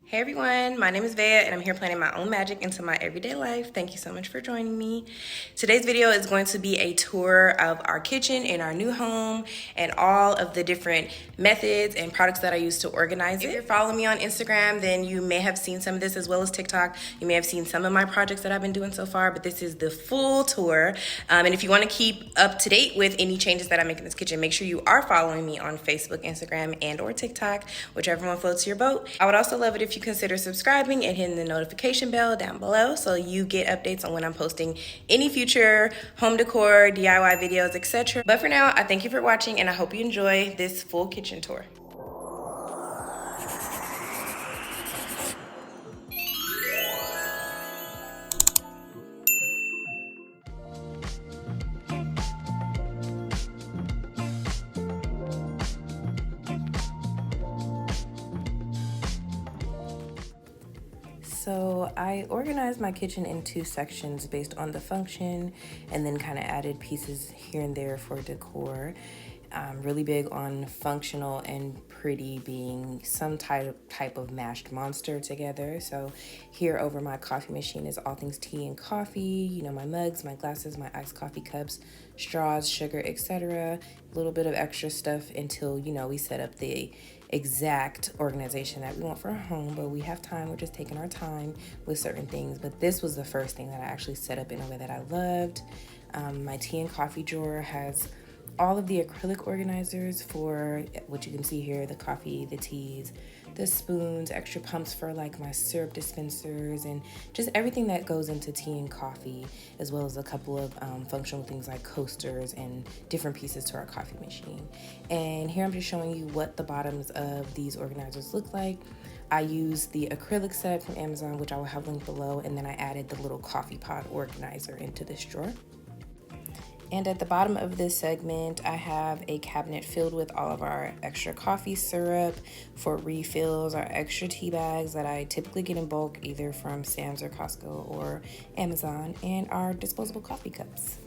Hey everyone, my name is Veia and I'm here planning my own magic into my everyday life. Thank you so much for joining me. Today's video is going to be a tour of our kitchen in our new home and all of the different methods and products that I use to organize it. If you're following me on Instagram, then you may have seen some of this, as well as TikTok. You may have seen some of my projects that I've been doing so far, but this is the full tour. And if you want to keep up to date with any changes that I make in this kitchen, make sure you are following me on Facebook, Instagram, and or TikTok, whichever one floats your boat. I would also love it if you consider subscribing and hitting the notification bell down below so you get updates on when I'm posting any future home decor, DIY videos, etc. But for now, I thank you for watching and I hope you enjoy this full kitchen tour. So I organized my kitchen in two sections based on the function and then kind of added pieces here and there for decor. I'm really big on functional and pretty being some type of mashed monster together. So here over my coffee machine is all things tea and coffee, you know, my mugs, my glasses, my iced coffee cups, straws, sugar, etc. A little bit of extra stuff until, you know, we set up the exact organization that we want for our home, but we have time. We're just taking our time with certain things. But this was the first thing that I actually set up in a way that I loved. My tea and coffee drawer has all of the acrylic organizers for what you can see here, the coffee, the teas, the spoons, extra pumps for like my syrup dispensers, and just everything that goes into tea and coffee, as well as a couple of functional things like coasters and different pieces to our coffee machine. And here I'm just showing you what the bottoms of these organizers look like. I used the acrylic set from Amazon, which I will have linked below, and then I added the little coffee pod organizer into this drawer. And at the bottom of this segment, I have a cabinet filled with all of our extra coffee syrup for refills, our extra tea bags that I typically get in bulk either from Sam's or Costco or Amazon, and our disposable coffee cups.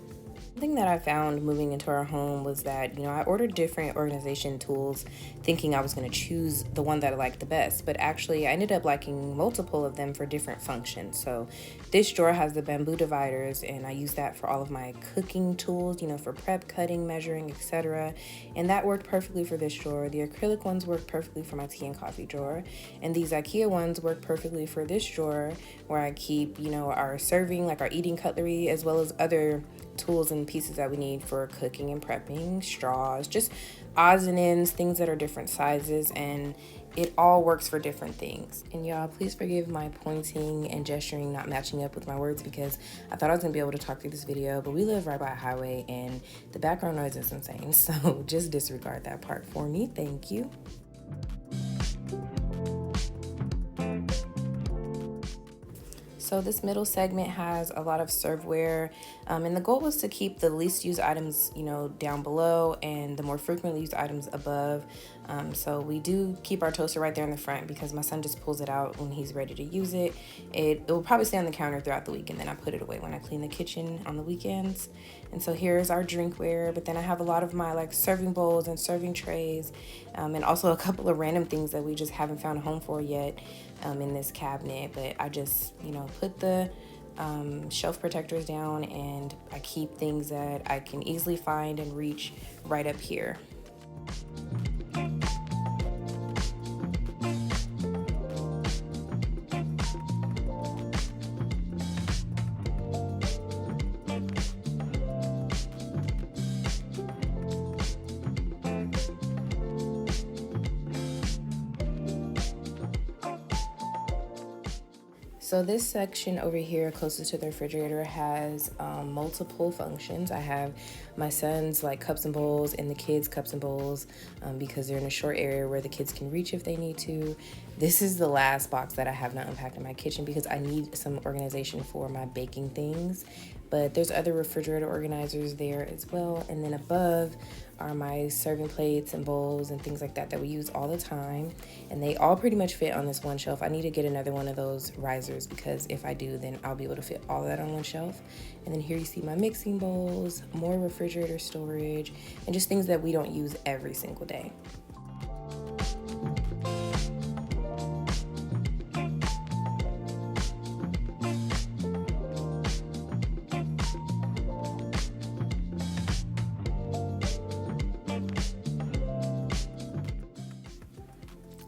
Something that I found moving into our home was that, you know, I ordered different organization tools thinking I was going to choose the one that I liked the best, but actually I ended up liking multiple of them for different functions. So this drawer has the bamboo dividers, and I use that for all of my cooking tools, you know, for prep, cutting, measuring, etc. And that worked perfectly for this drawer. The acrylic ones work perfectly for my tea and coffee drawer, and these Ikea ones work perfectly for this drawer where I keep, you know, our serving, like our eating cutlery, as well as other tools and pieces that we need for cooking and prepping, straws, just odds and ends, things that are different sizes, and it all works for different things. And y'all, please forgive my pointing and gesturing not matching up with my words because I thought I was gonna be able to talk through this video, but we live right by a highway and the background noise is insane, so just disregard that part for me. Thank you. So this middle segment has a lot of serveware, and the goal was to keep the least used items, you know, down below and the more frequently used items above. So we do keep our toaster right there in the front because my son just pulls it out when he's ready to use it. It will probably stay on the counter throughout the week, and then I put it away when I clean the kitchen on the weekends. And so here's our drinkware, but then I have a lot of my like serving bowls and serving trays, and also a couple of random things that we just haven't found a home for yet in this cabinet. But I just, you know, put the shelf protectors down, and I keep things that I can easily find and reach right up here. So this section over here closest to the refrigerator has multiple functions. I have my son's like cups and bowls and the kids' cups and bowls because they're in a short area where the kids can reach if they need to. This is the last box that I have not unpacked in my kitchen because I need some organization for my baking things. But there's other refrigerator organizers there as well. And then above are my serving plates and bowls and things like that that we use all the time. And they all pretty much fit on this one shelf. I need to get another one of those risers because if I do, then I'll be able to fit all of that on one shelf. And then here you see my mixing bowls, more refrigerator storage, and just things that we don't use every single day.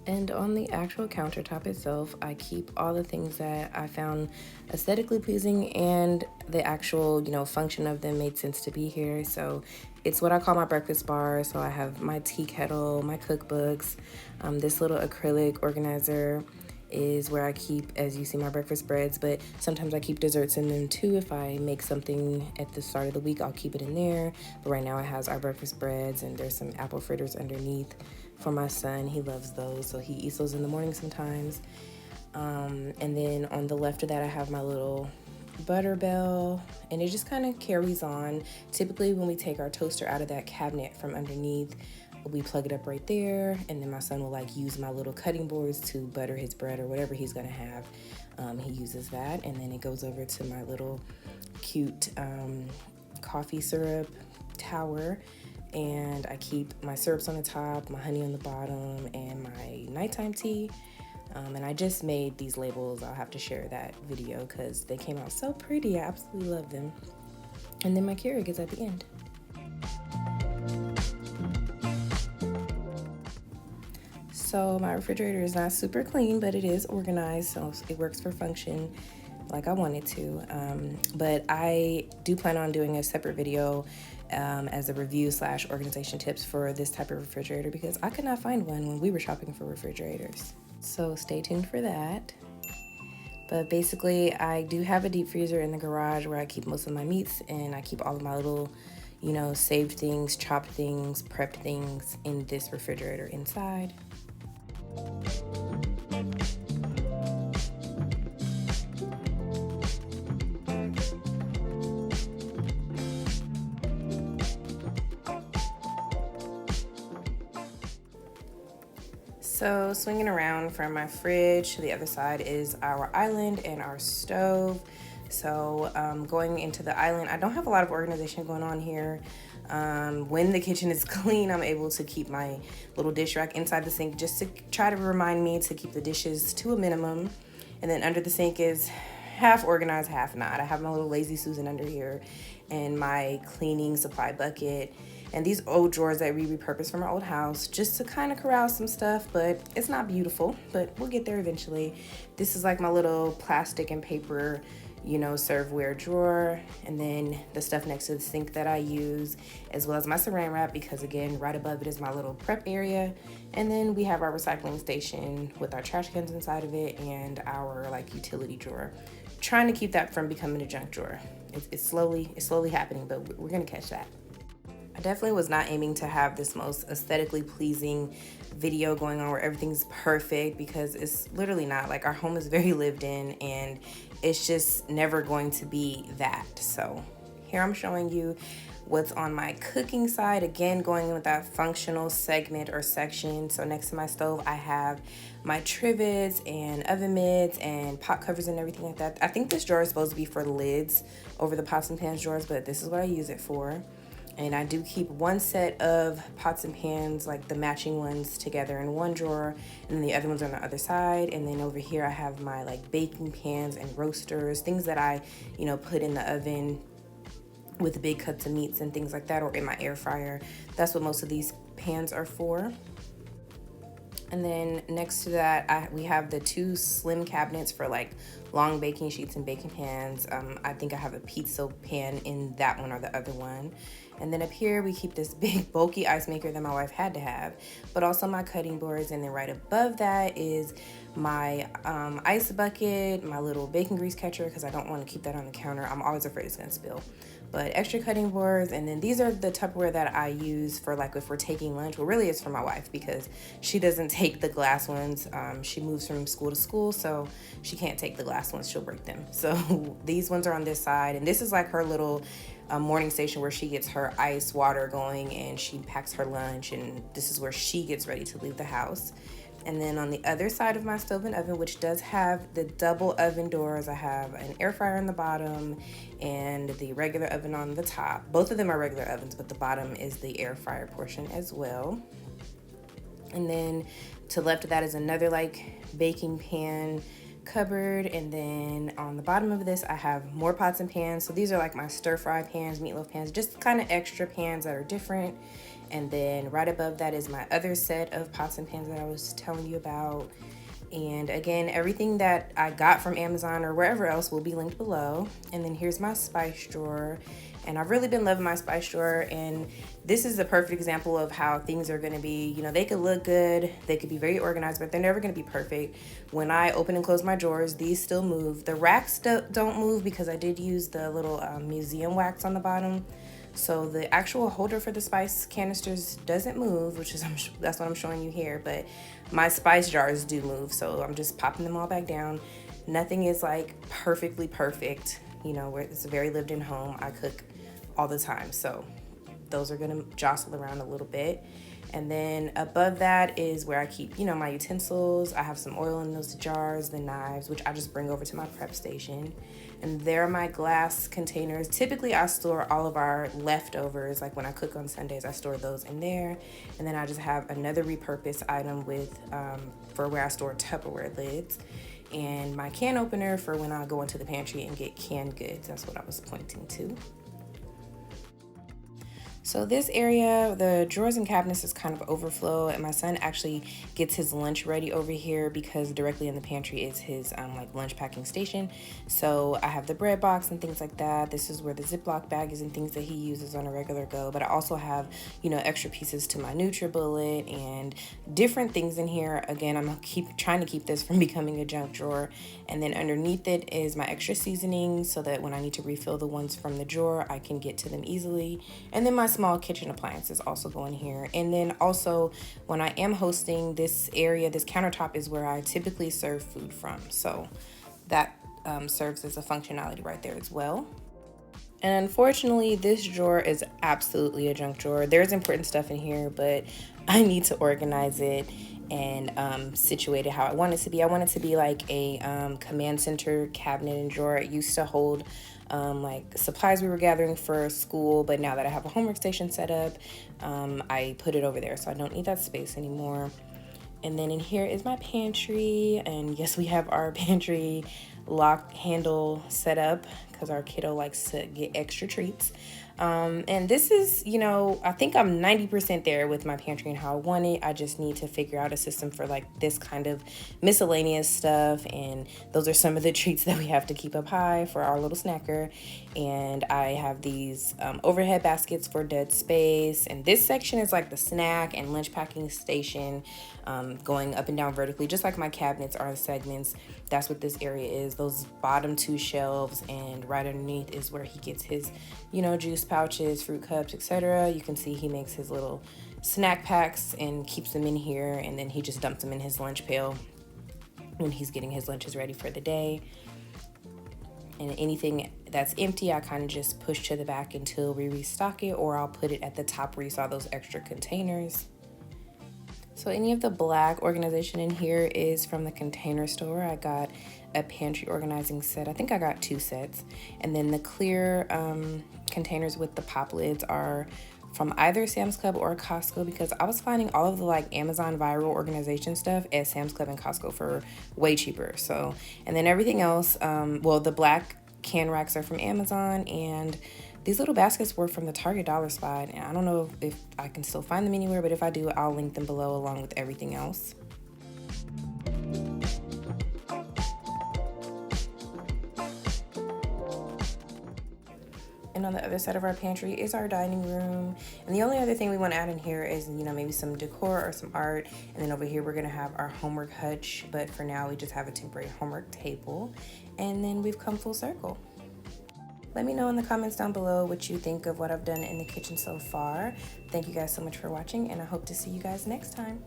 And on the actual countertop itself, I keep all the things that I found aesthetically pleasing, and the actual, function of them made sense to be here. So it's what I call my breakfast bar. So I have my tea kettle, my cookbooks, this little acrylic organizer is where I keep, as you see, my breakfast breads, but sometimes I keep desserts in them too. If I make something at the start of the week, I'll keep it in there. But right now it has our breakfast breads, and there's some apple fritters underneath for my son. He loves those, so he eats those in the morning sometimes. And then on the left of that, I have my little butter bell, and it just kind of carries on. Typically when we take our toaster out of that cabinet from underneath, we plug it up right there, and then my son will use my little cutting boards to butter his bread or whatever he's gonna have. He uses that, and then it goes over to my little cute coffee syrup tower, and I keep my syrups on the top, my honey on the bottom, and my nighttime tea. And I just made these labels. I'll have to share that video because they came out so pretty. I absolutely love them. And then my Keurig is at the end. So my refrigerator is not super clean, but it is organized, so it works for function like I want it to. But I do plan on doing a separate video as a review / organization tips for this type of refrigerator, because I could not find one when we were shopping for refrigerators. So stay tuned for that. But basically, I do have a deep freezer in the garage where I keep most of my meats, and I keep all of my little, saved things, chopped things, prepped things in this refrigerator inside. So swinging around from my fridge to the other side is our island and our stove. So going into the island, I don't have a lot of organization going on here. When the kitchen is clean, I'm able to keep my little dish rack inside the sink just to try to remind me to keep the dishes to a minimum. And then under the sink is half organized, half not. I have my little Lazy Susan under here and my cleaning supply bucket, and these old drawers that we repurposed from our old house just to kind of corral some stuff, but it's not beautiful, but we'll get there eventually. This is like my little plastic and paper, serveware drawer, and then the stuff next to the sink that I use, as well as my saran wrap, because again, right above it is my little prep area. And then we have our recycling station with our trash cans inside of it and our utility drawer. Trying to keep that from becoming a junk drawer. It's slowly happening, but we're gonna catch that. I definitely was not aiming to have this most aesthetically pleasing video going on where everything's perfect, because it's literally not. Our home is very lived in, and it's just never going to be that. So here I'm showing you what's on my cooking side. Again, going with that functional segment or section. So next to my stove, I have my trivets and oven mitts and pot covers and everything like that. I think this drawer is supposed to be for the lids over the pots and pans drawers, but this is what I use it for. And I do keep one set of pots and pans, the matching ones, together in one drawer, and then the other ones on the other side. And then over here I have my baking pans and roasters, things that I, put in the oven with big cuts of meats and things like that, or in my air fryer. That's what most of these pans are for. And then next to that, we have the two slim cabinets for long baking sheets and baking pans. I think I have a pizza pan in that one or the other one. And then up here, we keep this big bulky ice maker that my wife had to have, but also my cutting boards. And then right above that is my ice bucket, my little bacon grease catcher, because I don't want to keep that on the counter. I'm always afraid it's gonna spill. But extra cutting boards, and then these are the Tupperware that I use for if we're taking lunch. Well, really it's for my wife, because she doesn't take the glass ones. She moves from school to school, so she can't take the glass ones, she'll break them. So these ones are on this side, and this is her little morning station where she gets her ice water going and she packs her lunch, and this is where she gets ready to leave the house. And then on the other side of my stove and oven, which does have the double oven doors, I have an air fryer on the bottom and the regular oven on the top. Both of them are regular ovens, but the bottom is the air fryer portion as well. And then to the left of that is another baking pan cupboard, and then on the bottom of this I have more pots and pans. So these are my stir fry pans, meatloaf pans, just kind of extra pans that are different. And then right above that is my other set of pots and pans that I was telling you about. And again, everything that I got from Amazon or wherever else will be linked below. And then here's my spice drawer. And I've really been loving my spice drawer. And this is the perfect example of how things are going to be. You know, they could look good, they could be very organized, but they're never going to be perfect. When I open and close my drawers, these still move. The racks don't move because I did use the little museum wax on the bottom. So the actual holder for the spice canisters doesn't move, which is that's what I'm showing you here, but my spice jars do move. So I'm just popping them all back down. Nothing is like perfectly perfect, you know, where it's a very lived in home. I cook all the time. So those are gonna jostle around a little bit. And then above that is where I keep, you know, my utensils. I have some oil in those jars, the knives, which I just bring over to my prep station. And there are my glass containers. Typically I store all of our leftovers, like when I cook on Sundays, I store those in there. And then I just have another repurposed item with for where I store Tupperware lids. And my can opener for when I go into the pantry and get canned goods. That's what I was pointing to. So this area, the drawers and cabinets is kind of overflow, and my son actually gets his lunch ready over here because directly in the pantry is his like lunch packing station. So I have the bread box and things like that. This is where the Ziploc bag is and things that he uses on a regular go. But I also have, you know, extra pieces to my NutriBullet and different things in here. Again, I'm trying to keep this from becoming a junk drawer. And then underneath it is my extra seasonings so that when I need to refill the ones from the drawer, I can get to them easily. And then my small kitchen appliances also go in here. And then also when I am hosting, this area, this countertop is where I typically serve food from. So that serves as a functionality right there as well. And unfortunately, this drawer is absolutely a junk drawer. There's important stuff in here, but I need to organize it and situate it how I want it to be. I want it to be like a command center cabinet and drawer. It used to hold like supplies we were gathering for school, but now that I have a homework station set up, I put it over there, so I don't need that space anymore. And then in here is my pantry, and yes, we have our pantry lock handle set up because our kiddo likes to get extra treats. And this is, you know, I think I'm 90% there with my pantry and how I want it. I just need to figure out a system for like this kind of miscellaneous stuff. And those are some of the treats that we have to keep up high for our little snacker. And I have these overhead baskets for dead space. And this section is like the snack and lunch packing station, going up and down vertically, just like my cabinets are segments. That's what this area is, those bottom two shelves, and right underneath is where he gets his, you know, juice pouches, fruit cups, etc. You can see he makes his little snack packs and keeps them in here, and then he just dumps them in his lunch pail when he's getting his lunches ready for the day. And anything that's empty, I kind of just push to the back until we restock it, or I'll put it at the top where you saw those extra containers. So any of the black organization in here is from the Container Store. I got a pantry organizing set. I think I got 2 sets. And then the clear containers with the pop lids are from either Sam's Club or Costco, because I was finding all of the like Amazon viral organization stuff at Sam's Club and Costco for way cheaper. So, and then everything else, well, the black can racks are from Amazon, and these little baskets were from the Target dollar spot, and I don't know if I can still find them anywhere, but if I do, I'll link them below along with everything else. And on the other side of our pantry is our dining room. And the only other thing we want to add in here is, you know, maybe some decor or some art. And then over here, we're going to have our homework hutch. But for now, we just have a temporary homework table. And then we've come full circle. Let me know in the comments down below what you think of what I've done in the kitchen so far. Thank you guys so much for watching, and I hope to see you guys next time.